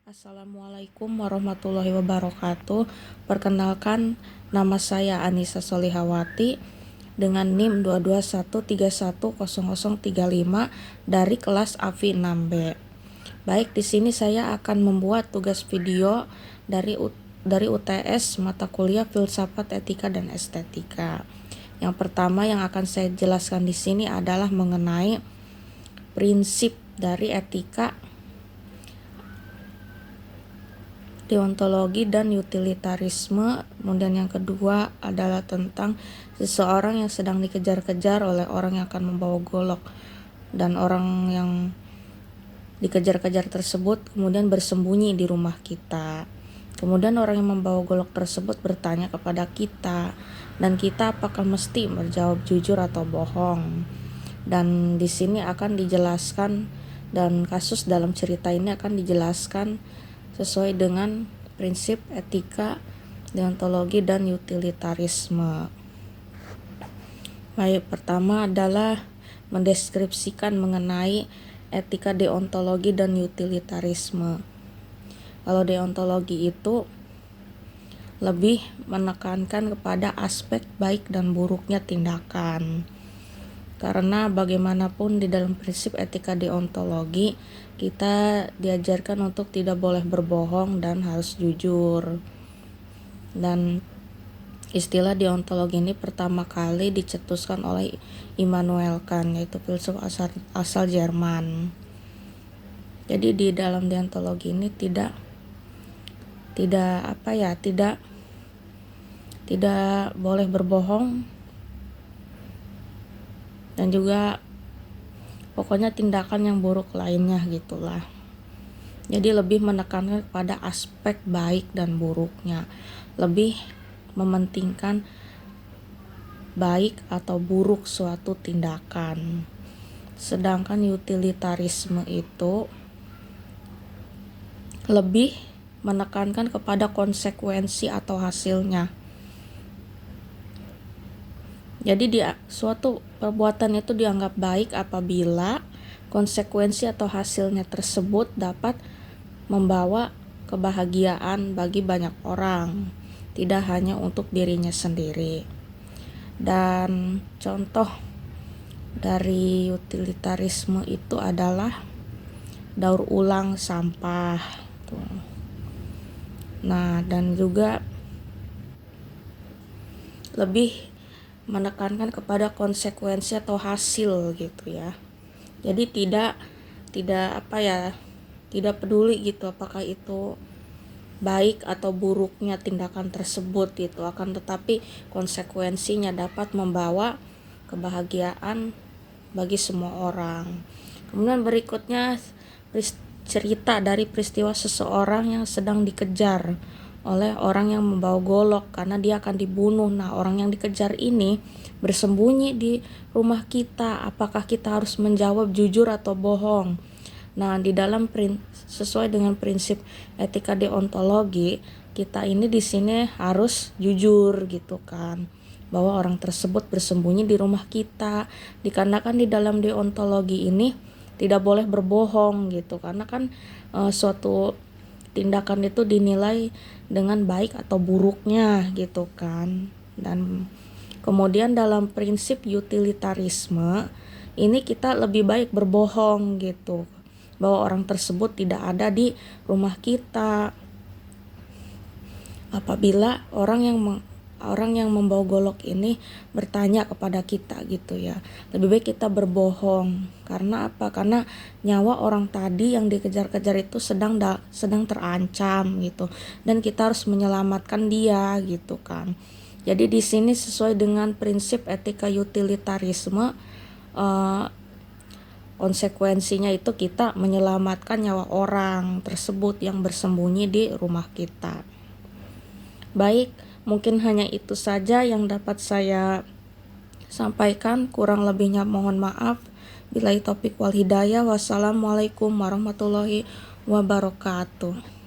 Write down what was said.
Assalamualaikum warahmatullahi wabarakatuh. Perkenalkan, nama saya Anissa Solihawati dengan NIM 221310035 dari kelas AFI 6B. Baik, di sini saya akan membuat tugas video dari UTS mata kuliah Filsafat, Etika, dan Estetika. Yang pertama yang akan saya jelaskan di sini adalah mengenai prinsip dari etika, deontologi, dan utilitarisme. Kemudian yang kedua adalah tentang seseorang yang sedang dikejar-kejar oleh orang yang akan membawa golok, dan orang yang dikejar-kejar tersebut kemudian bersembunyi di rumah kita. Kemudian orang yang membawa golok tersebut bertanya kepada kita, dan kita apakah mesti menjawab jujur atau bohong. Dan di sini akan dijelaskan, dan kasus dalam cerita ini akan dijelaskan sesuai dengan prinsip etika, deontologi, dan utilitarisme. Baik, pertama adalah mendeskripsikan mengenai etika, deontologi, dan utilitarisme. Kalau deontologi itu lebih menekankan kepada aspek baik dan buruknya tindakan. Karena bagaimanapun di dalam prinsip etika deontologi kita diajarkan untuk tidak boleh berbohong dan harus jujur. Dan istilah deontologi ini pertama kali dicetuskan oleh Immanuel Kant, yaitu filsuf asal Jerman. Jadi di dalam deontologi ini tidak boleh berbohong, dan juga pokoknya tindakan yang buruk lainnya gitulah. Jadi lebih menekankan pada aspek baik dan buruknya, lebih mementingkan baik atau buruk suatu tindakan. Sedangkan utilitarisme itu lebih menekankan kepada konsekuensi atau hasilnya. Jadi suatu perbuatan itu dianggap baik apabila konsekuensi atau hasilnya tersebut dapat membawa kebahagiaan bagi banyak orang, tidak hanya untuk dirinya sendiri. Dan contoh dari utilitarisme itu adalah daur ulang sampah. Nah, dan juga lebih menekankan kepada konsekuensi atau hasil gitu ya. Jadi tidak peduli gitu apakah itu baik atau buruknya tindakan tersebut gitu, akan tetapi konsekuensinya dapat membawa kebahagiaan bagi semua orang. Kemudian berikutnya cerita dari peristiwa seseorang yang sedang dikejar oleh orang yang membawa golok karena dia akan dibunuh. Nah, orang yang dikejar ini bersembunyi di rumah kita. Apakah kita harus menjawab jujur atau bohong? Nah, di dalam sesuai dengan prinsip etika deontologi, kita ini di sini harus jujur gitu kan, bahwa orang tersebut bersembunyi di rumah kita. Dikarenakan di dalam deontologi ini tidak boleh berbohong gitu, karena kan suatu tindakan itu dinilai dengan baik atau buruknya gitu kan. Dan kemudian dalam prinsip utilitarisme ini kita lebih baik berbohong gitu, bahwa orang tersebut tidak ada di rumah kita. Apabila orang yang membawa golok ini bertanya kepada kita gitu ya, lebih baik kita berbohong. Karena apa? Karena nyawa orang tadi yang dikejar-kejar itu sedang terancam gitu, dan kita harus menyelamatkan dia gitu kan. Jadi di sini sesuai dengan prinsip etika utilitarisme, konsekuensinya itu kita menyelamatkan nyawa orang tersebut yang bersembunyi di rumah kita. Baik, mungkin hanya itu saja yang dapat saya sampaikan. Kurang lebihnya mohon maaf. Billahi taufiq wal hidayah. Wassalamualaikum warahmatullahi wabarakatuh.